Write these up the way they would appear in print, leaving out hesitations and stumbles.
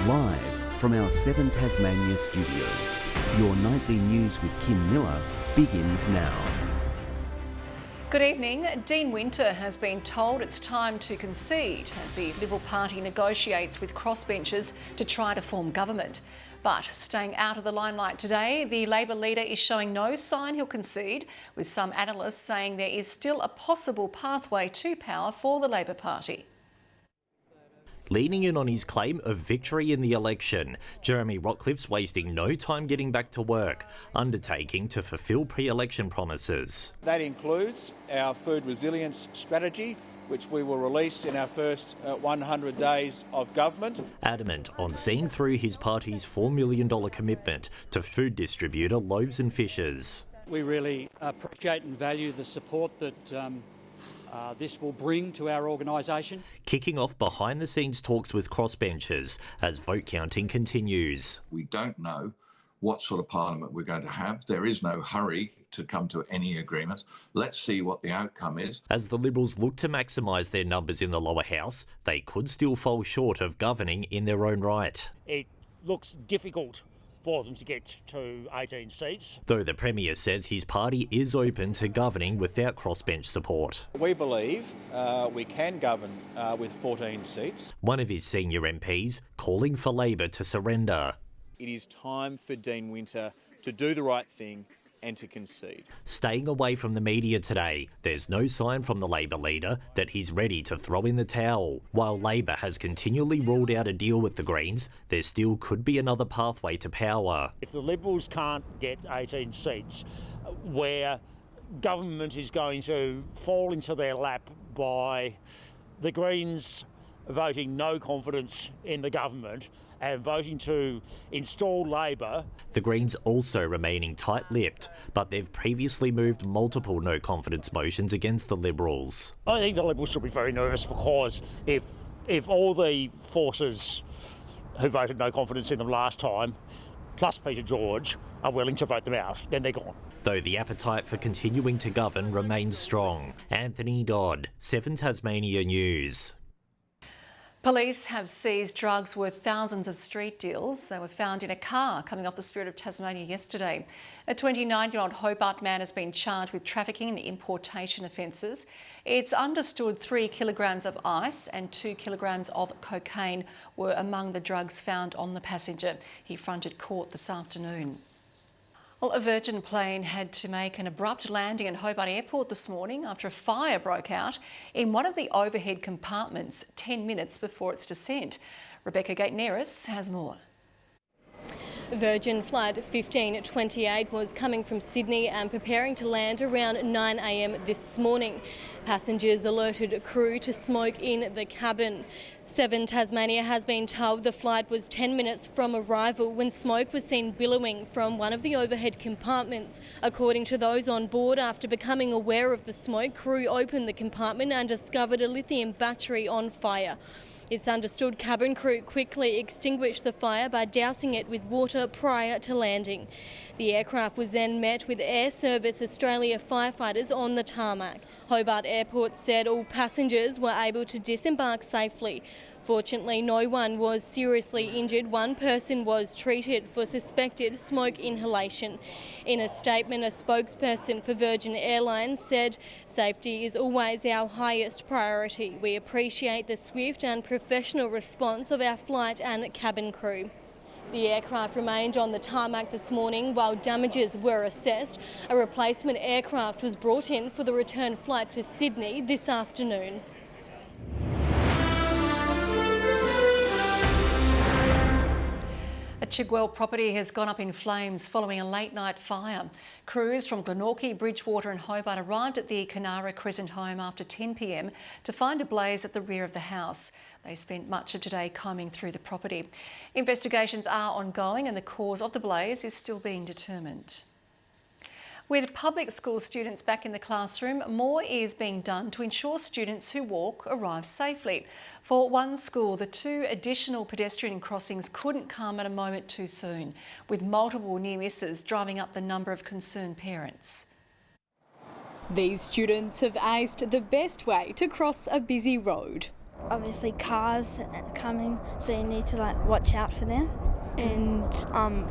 Live from our 7 Tasmania studios, your nightly news with Kim Miller begins now. Good evening. Dean Winter has been told it's time to concede as the Liberal Party negotiates with crossbenchers to try to form government. But staying out of the limelight today, the Labor leader is showing no sign he'll concede, with some analysts saying there is still a possible pathway to power for the Labor Party. Leaning in on his claim of victory in the election, Jeremy Rockliff's wasting no time getting back to work, undertaking to fulfil pre-election promises. That includes our food resilience strategy, which we will release in our first 100 days of government. Adamant on seeing through his party's $4 million commitment to food distributor Loaves and Fishes. We really appreciate and value the support that this will bring to our organisation. Kicking off behind-the-scenes talks with crossbenchers as vote counting continues. We don't know what sort of parliament we're going to have. There is no hurry to come to any agreements. Let's see what the outcome is. As the Liberals look to maximise their numbers in the lower house, they could still fall short of governing in their own right. It looks difficult for them to get to 18 seats. Though the Premier says his party is open to governing without crossbench support. We believe we can govern with 14 seats. One of his senior MPs calling for Labor to surrender. It is time for Dean Winter to do the right thing and to concede. Staying away from the media today, there's no sign from the Labor leader that he's ready to throw in the towel. While Labor has continually ruled out a deal with the Greens, there still could be another pathway to power. If the Liberals can't get 18 seats, where government is going to fall into their lap by the Greens voting no confidence in the government and voting to install Labor. The Greens also remaining tight-lipped, but they've previously moved multiple no-confidence motions against the Liberals. I think the Liberals should be very nervous because if all the forces who voted no confidence in them last time, plus Peter George, are willing to vote them out, then they're gone. Though the appetite for continuing to govern remains strong. Anthony Dodd, 7 Tasmania News. Police have seized drugs worth thousands of street deals. They were found in a car coming off the Spirit of Tasmania yesterday. A 29-year-old Hobart man has been charged with trafficking and importation offences. It's understood 3 kilograms of ice and 2 kilograms of cocaine were among the drugs found on the passenger. He fronted court this afternoon. Well, a Virgin plane had to make an abrupt landing at Hobart Airport this morning after a fire broke out in one of the overhead compartments 10 minutes before its descent. Rebecca Gaitneris has more. Virgin Flight 1528 was coming from Sydney and preparing to land around 9 a.m. this morning. Passengers alerted crew to smoke in the cabin. 7 Tasmania has been told the flight was 10 minutes from arrival when smoke was seen billowing from one of the overhead compartments. According to those on board, after becoming aware of the smoke, crew opened the compartment and discovered a lithium battery on fire. It's understood cabin crew quickly extinguished the fire by dousing it with water prior to landing. The aircraft was then met with Air Service Australia firefighters on the tarmac. Hobart Airport said all passengers were able to disembark safely. Fortunately, no one was seriously injured. One person was treated for suspected smoke inhalation. In a statement, a spokesperson for Virgin Airlines said, "Safety is always our highest priority. We appreciate the swift and professional response of our flight and cabin crew." The aircraft remained on the tarmac this morning while damages were assessed. A replacement aircraft was brought in for the return flight to Sydney this afternoon. A Chigwell property has gone up in flames following a late-night fire. Crews from Glenorchy, Bridgewater and Hobart arrived at the Canara Crescent home after 10 p.m. to find a blaze at the rear of the house. They spent much of today combing through the property. Investigations are ongoing and the cause of the blaze is still being determined. With public school students back in the classroom, more is being done to ensure students who walk arrive safely. For one school, the 2 additional pedestrian crossings couldn't come at a moment too soon, with multiple near misses driving up the number of concerned parents. These students have aced the best way to cross a busy road. obviously cars coming, so you need to watch out for them. And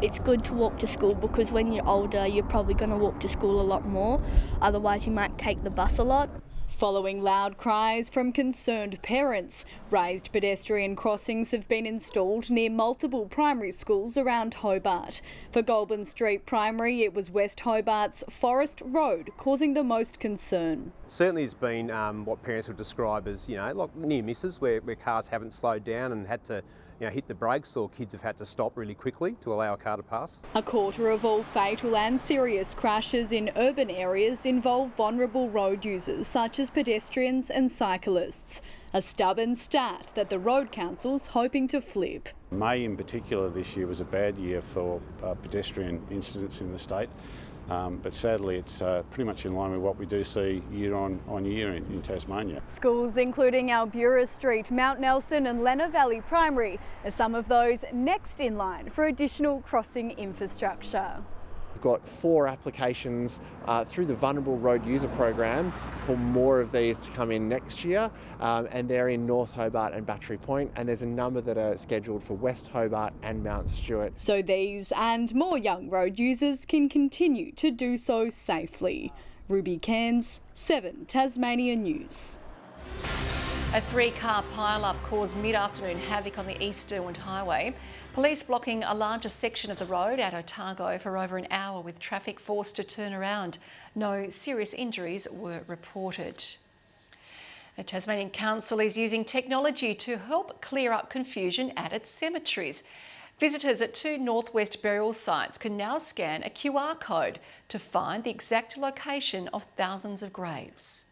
it's good to walk to school because when you're older you're probably going to walk to school a lot more, otherwise you might take the bus a lot. Following loud cries from concerned parents, raised pedestrian crossings have been installed near multiple primary schools around Hobart. For Goulburn Street Primary, it was West Hobart's Forest Road causing the most concern. Certainly has been what parents would describe as, like near misses where cars haven't slowed down and had to hit the brakes, or kids have had to stop really quickly to allow a car to pass. A quarter of all fatal and serious crashes in urban areas involve vulnerable road users such as pedestrians and cyclists. A stubborn stat that the road council's hoping to flip. May in particular this year was a bad year for pedestrian incidents in the state. But sadly it's pretty much in line with what we do see year on year in Tasmania. Schools including Albura Street, Mount Nelson and Lenna Valley Primary are some of those next in line for additional crossing infrastructure. We've got 4 applications through the Vulnerable Road User Program for more of these to come in next year, and they're in North Hobart and Battery Point, and there's a number that are scheduled for West Hobart and Mount Stewart. So these and more young road users can continue to do so safely. Ruby Cairns, 7 Tasmania News. A 3-car pile-up caused mid-afternoon havoc on the East Derwent Highway. Police blocking a larger section of the road at Otago for over an hour with traffic forced to turn around. No serious injuries were reported. The Tasmanian Council is using technology to help clear up confusion at its cemeteries. Visitors at 2 northwest burial sites can now scan a QR code to find the exact location of thousands of graves.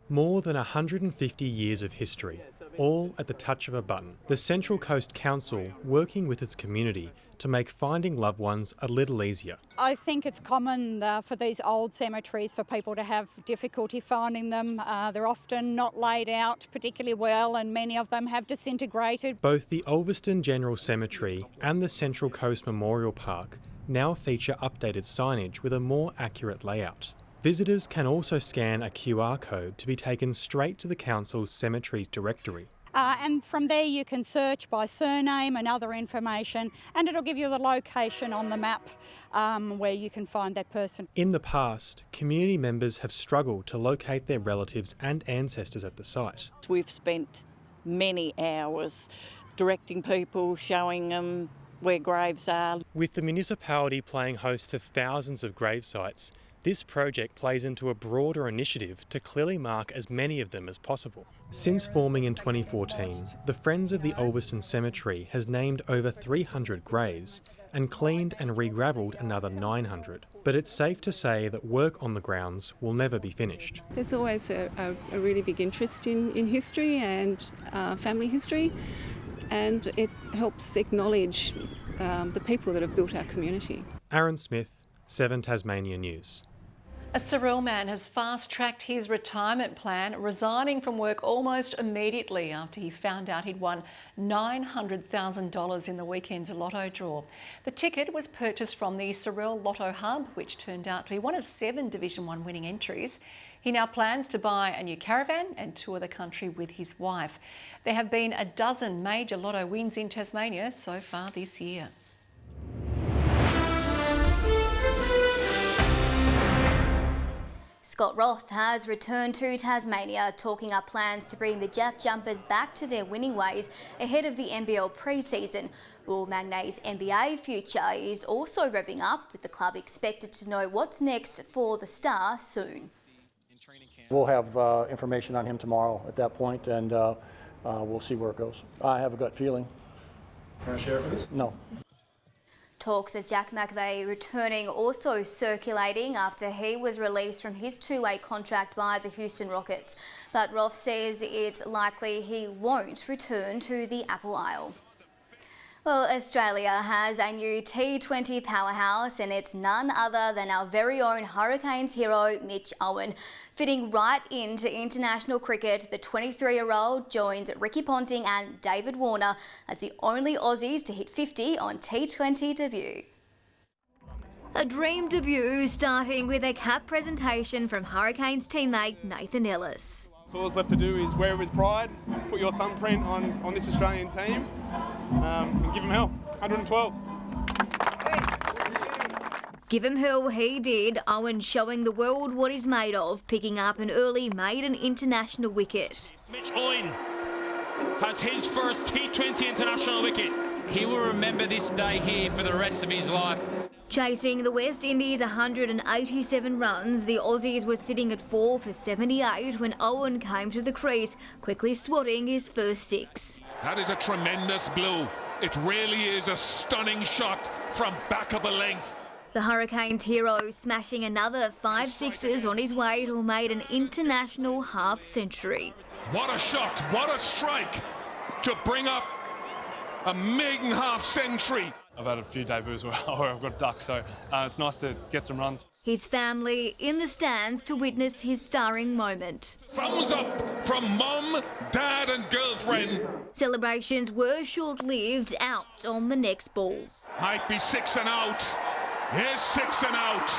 More than 150 years of history, all at the touch of a button. The Central Coast Council working with its community to make finding loved ones a little easier. I think it's common for these old cemeteries for people to have difficulty finding them. They're often not laid out particularly well and many of them have disintegrated. Both the Ulverston General Cemetery and the Central Coast Memorial Park now feature updated signage with a more accurate layout. Visitors can also scan a QR code to be taken straight to the Council's cemeteries directory. And from there you can search by surname and other information, and it'll give you the location on the map where you can find that person. In the past, community members have struggled to locate their relatives and ancestors at the site. We've spent many hours directing people, showing them where graves are. With the municipality playing host to thousands of grave sites, this project plays into a broader initiative to clearly mark as many of them as possible. Since forming in 2014, the Friends of the Ulverston Cemetery has named over 300 graves and cleaned and re-gravelled another 900. But it's safe to say that work on the grounds will never be finished. There's always a really big interest in history and family history, and it helps acknowledge the people that have built our community. Aaron Smith, 7 Tasmania News. A Sorell man has fast-tracked his retirement plan, resigning from work almost immediately after he found out he'd won $900,000 in the weekend's Lotto draw. The ticket was purchased from the Sorell Lotto Hub, which turned out to be one of 7 Division 1 winning entries. He now plans to buy a new caravan and tour the country with his wife. There have been a dozen major Lotto wins in Tasmania so far this year. Scott Roth has returned to Tasmania, talking up plans to bring the Jack Jumpers back to their winning ways ahead of the NBL pre-season. Will Magnay's NBA future is also revving up, with the club expected to know what's next for the star soon. We'll have information on him tomorrow at that point, and we'll see where it goes. I have a gut feeling. Can I share it with us? No. Talks of Jack McVeigh returning also circulating after he was released from his 2-way contract by the Houston Rockets. But Roth says it's likely he won't return to the Apple Isle. Well, Australia has a new T20 powerhouse, and it's none other than our very own Hurricanes hero, Mitch Owen. Fitting right into international cricket, the 23-year-old joins Ricky Ponting and David Warner as the only Aussies to hit 50 on T20 debut. A dream debut starting with a cap presentation from Hurricanes teammate Nathan Ellis. So all that's left to do is wear it with pride, put your thumbprint on this Australian team, and give them hell. 112. Give him hell, he did. Owen showing the world what he's made of, picking up an early maiden international wicket. Mitch Owen has his first T20 international wicket. He will remember this day here for the rest of his life. Chasing the West Indies 187 runs, the Aussies were sitting at 4 for 78 when Owen came to the crease, quickly swatting his first 6. That is a tremendous blow. It really is a stunning shot from back of a length. The Hurricanes hero smashing another 5 sixes on his way to a maiden international half-century. What a shot, what a strike to bring up a maiden half-century. I've had a few debuts where I've got ducks, so it's nice to get some runs. His family in the stands to witness his starring moment. Thumbs up from mum, dad and girlfriend. Celebrations were short-lived, out on the next ball. Might be 6 and out. Here's 6 and out.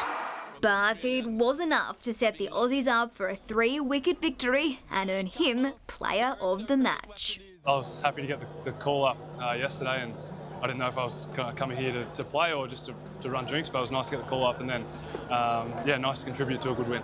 But it was enough to set the Aussies up for a 3-wicket victory and earn him player of the match. I was happy to get the call up yesterday, and I didn't know if I was coming here to play or just to run drinks, but it was nice to get the call up and then, nice to contribute to a good win.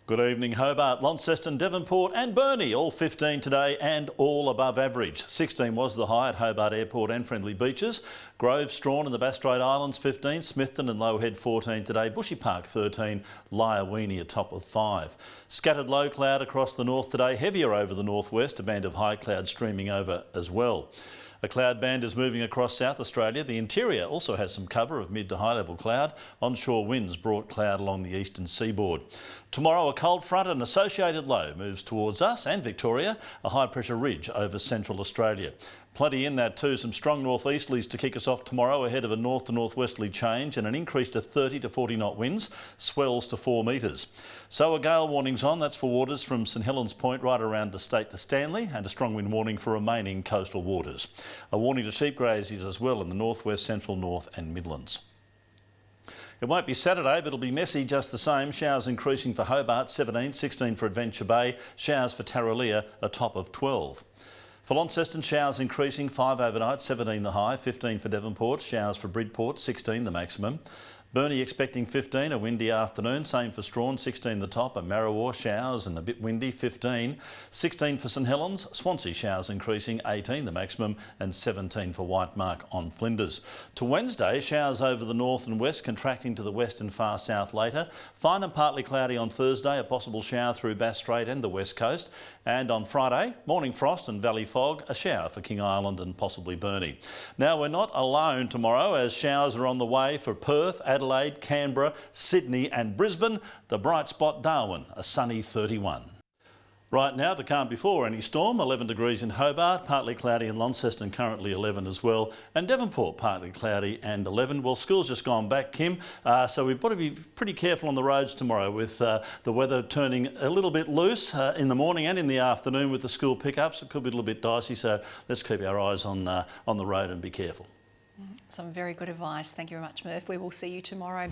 Good evening, Hobart, Launceston, Devonport and Burnie, all 15 today and all above average. 16 was the high at Hobart Airport and Friendly Beaches. Grove, Strawn and the Bass Strait Islands 15, Smithton and Low Head 14 today, Bushy Park 13, Lyawini a top of 5. Scattered low cloud across the north today, heavier over the northwest, a band of high cloud streaming over as well. A cloud band is moving across South Australia. The interior also has some cover of mid to high level cloud. Onshore winds brought cloud along the eastern seaboard. Tomorrow a cold front and associated low moves towards us and Victoria, a high pressure ridge over central Australia. Plenty in that too, some strong northeasterlies to kick us off tomorrow ahead of a north to northwesterly change and an increase to 30 to 40 knot winds, swells to 4 metres. So a gale warning's on, that's for waters from St Helens Point right around the state to Stanley, and a strong wind warning for remaining coastal waters. A warning to sheep graziers as well in the northwest, central, north and Midlands. It won't be Saturday, but it'll be messy just the same. Showers increasing for Hobart, 17, 16 for Adventure Bay. Showers for Tarraleah, a top of 12. For Launceston, showers increasing, 5 overnight, 17 the high, 15 for Devonport. Showers for Bridport, 16 the maximum. Burnie expecting 15, a windy afternoon. Same for Strawn, 16 the top. And Marrawar, showers and a bit windy, 15. 16 for St Helens. Swansea, showers increasing, 18 the maximum. And 17 for Whitemark on Flinders. To Wednesday, showers over the north and west, contracting to the west and far south later. Fine and partly cloudy on Thursday, a possible shower through Bass Strait and the west coast. And on Friday, morning frost and valley fog, a shower for King Island and possibly Burnie. Now, we're not alone tomorrow, as showers are on the way for Perth, Adelaide, Canberra, Sydney and Brisbane. The bright spot Darwin, a sunny 31. Right now, the calm before any storm, 11 degrees in Hobart, partly cloudy in Launceston, currently 11 as well, and Devonport, partly cloudy and 11. Well, school's just gone back, Kim, so we've got to be pretty careful on the roads tomorrow with the weather turning a little bit loose in the morning and in the afternoon with the school pickups. It could be a little bit dicey, so let's keep our eyes on the road and be careful. Some very good advice. Thank you very much, Murph. We will see you tomorrow.